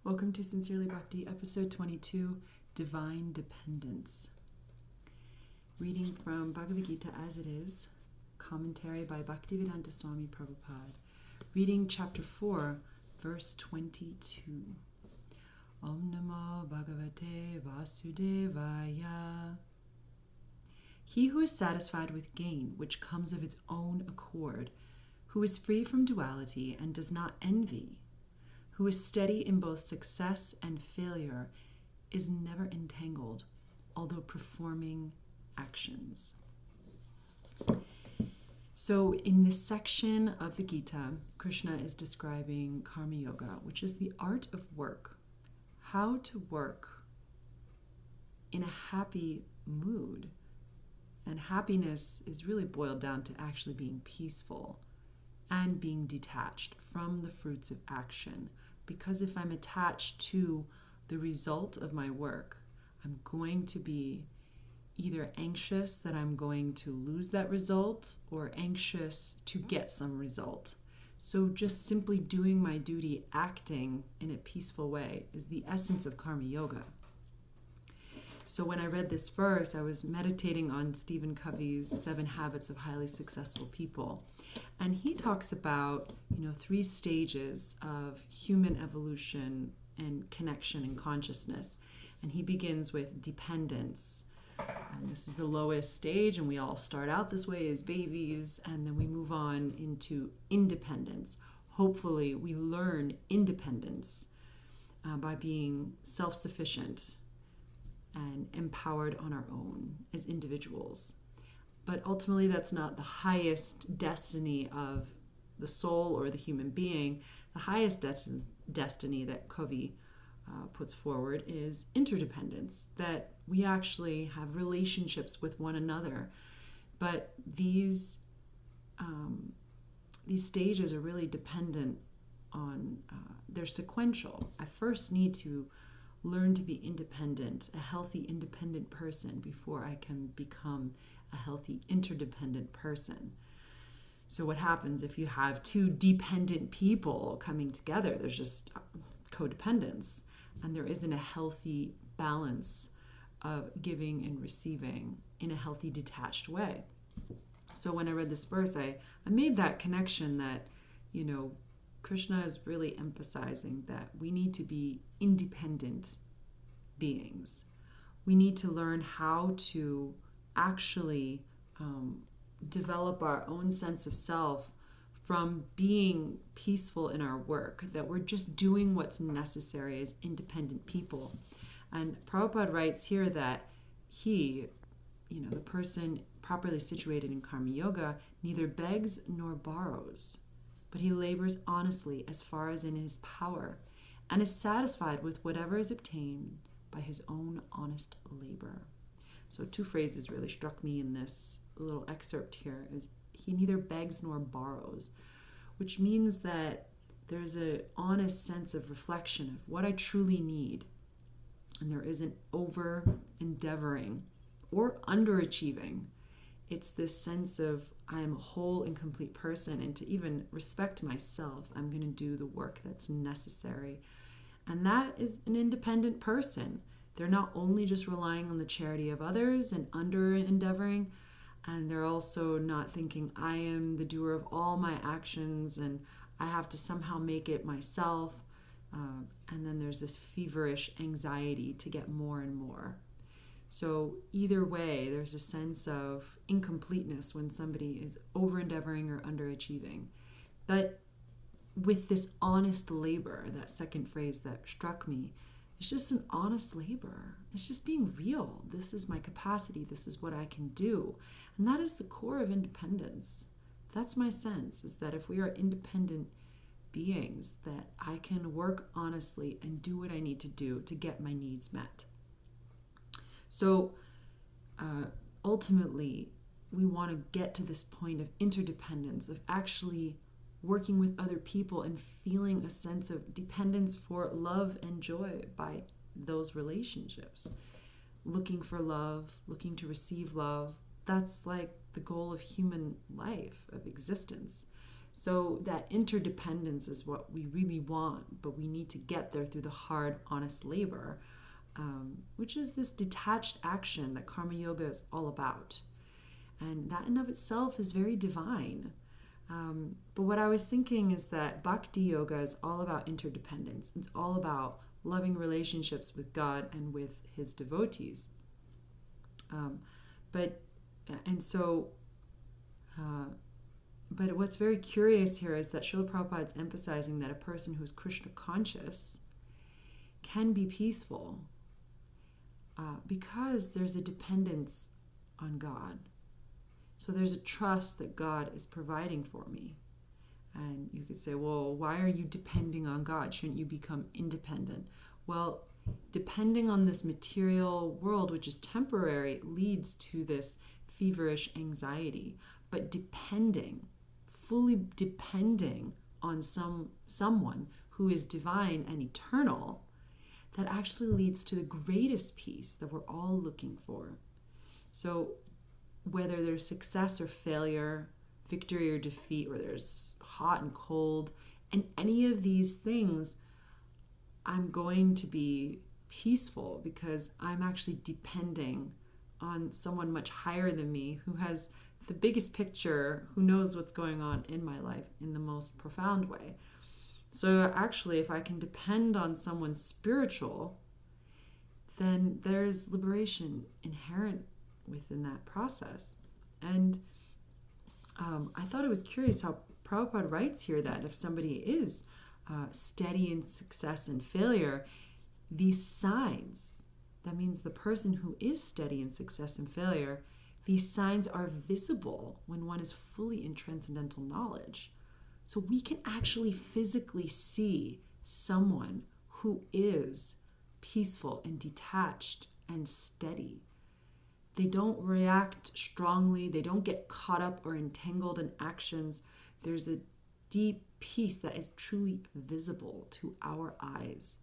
Welcome to Sincerely Bhakti, episode 22, Divine Dependence. Reading from Bhagavad Gita as it is, commentary by Bhaktivedanta Swami Prabhupada. Reading chapter 4, verse 22. Om Namo Bhagavate Vasudevaya. He who is satisfied with gain, which comes of its own accord, who is free from duality and does not envy, who is steady in both success and failure, is never entangled, although performing actions. So in this section of the Gita, Krishna is describing Karma Yoga, which is the art of work, how to work in a happy mood. And happiness is really boiled down to actually being peaceful and being detached from the fruits of action. Because if I'm attached to the result of my work, I'm going to be either anxious that I'm going to lose that result or anxious to get some result. So just simply doing my duty, acting in a peaceful way, is the essence of Karma Yoga. So when I read this verse, I was meditating on Stephen Covey's 7 Habits of Highly Successful People. And he talks about, 3 stages of human evolution and connection and consciousness. And he begins with dependence. And this is the lowest stage, and we all start out this way as babies, and then we move on into independence. Hopefully, we learn independence by being self-sufficient and empowered on our own as individuals. But ultimately, that's not the highest destiny of the soul or the human being. The highest destiny that Covey puts forward is interdependence, that we actually have relationships with one another. But these stages are really dependent on, they're sequential. I first need to learn to be independent, a healthy independent person, before I can become a healthy interdependent person. So what happens if you have 2 dependent people coming together? There's just codependence, and there isn't a healthy balance of giving and receiving in a healthy, detached way. So when I read this verse, I made that connection that, Krishna is really emphasizing that we need to be independent beings. We need to learn how to actually develop our own sense of self from being peaceful in our work, that we're just doing what's necessary as independent people. And Prabhupada writes here that he, the person properly situated in Karma Yoga, neither begs nor borrows, but he labors honestly as far as in his power, and is satisfied with whatever is obtained by his own honest labor. So 2 phrases really struck me in this little excerpt here. Is he neither begs nor borrows, which means that there's an honest sense of reflection of what I truly need, and there isn't over-endeavoring or underachieving. It's this sense of I am a whole and complete person, and to even respect myself, I'm going to do the work that's necessary. And that is an independent person. They're not only just relying on the charity of others and under-endeavoring, and they're also not thinking I am the doer of all my actions and I have to somehow make it myself. And then there's this feverish anxiety to get more and more. So either way, there's a sense of incompleteness when somebody is over-endeavoring or underachieving. But with this honest labor, that second phrase that struck me, it's just an honest labor. It's just being real. This is my capacity. This is what I can do. And that is the core of independence. That's my sense, is that if we are independent beings, that I can work honestly and do what I need to do to get my needs met. So ultimately, we want to get to this point of interdependence, of actually working with other people and feeling a sense of dependence for love and joy by those relationships. Looking for love, looking to receive love, that's like the goal of human life, of existence. So that interdependence is what we really want, but we need to get there through the hard, honest labor, which is this detached action that Karma Yoga is all about. And that in of itself is very divine. But what I was thinking is that Bhakti Yoga is all about interdependence. It's all about loving relationships with God and with his devotees. But what's very curious here is that Srila Prabhupada is emphasizing that a person who's Krishna conscious can be peaceful because there's a dependence on God. So there's a trust that God is providing for me. And you could say, well, why are you depending on God? Shouldn't you become independent? Well, depending on this material world, which is temporary, leads to this feverish anxiety. But fully depending on someone who is divine and eternal, that actually leads to the greatest peace that we're all looking for. So whether there's success or failure, victory or defeat, or there's hot and cold, and any of these things, I'm going to be peaceful because I'm actually depending on someone much higher than me who has the biggest picture, who knows what's going on in my life in the most profound way. So actually, if I can depend on someone spiritual, then there's liberation inherent within that process. And I thought it was curious how Prabhupada writes here that if somebody is steady in success and failure, these signs, that means the person who is steady in success and failure, these signs are visible when one is fully in transcendental knowledge. So we can actually physically see someone who is peaceful and detached and steady. They don't react strongly. They don't get caught up or entangled in actions. There's a deep peace that is truly visible to our eyes.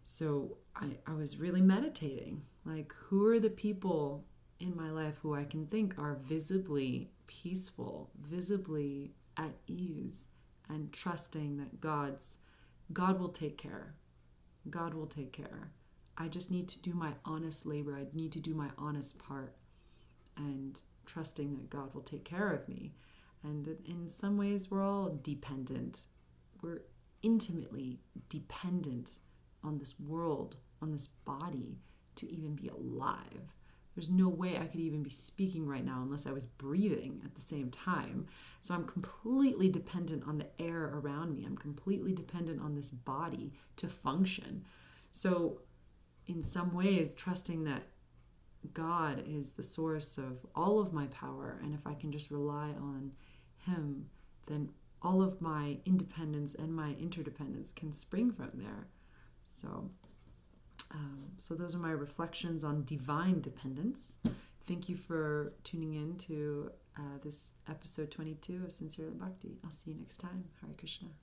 So I was really meditating, like, who are the people in my life who I can think are visibly peaceful, visibly at ease, and trusting that God will take care. God will take care. I just need to do my honest labor. I need to do my honest part, and trusting that God will take care of me. And in some ways, we're all dependent. We're intimately dependent on this world, on this body, to even be alive. There's no way I could even be speaking right now unless I was breathing at the same time. So I'm completely dependent on the air around me. I'm completely dependent on this body to function. So in some ways, trusting that God is the source of all of my power, and if I can just rely on him, then all of my independence and my interdependence can spring from there. So those are my reflections on divine dependence. Thank you for tuning in to this episode 22 of Sincerely Bhakti. I'll see you next time. Hare Krishna.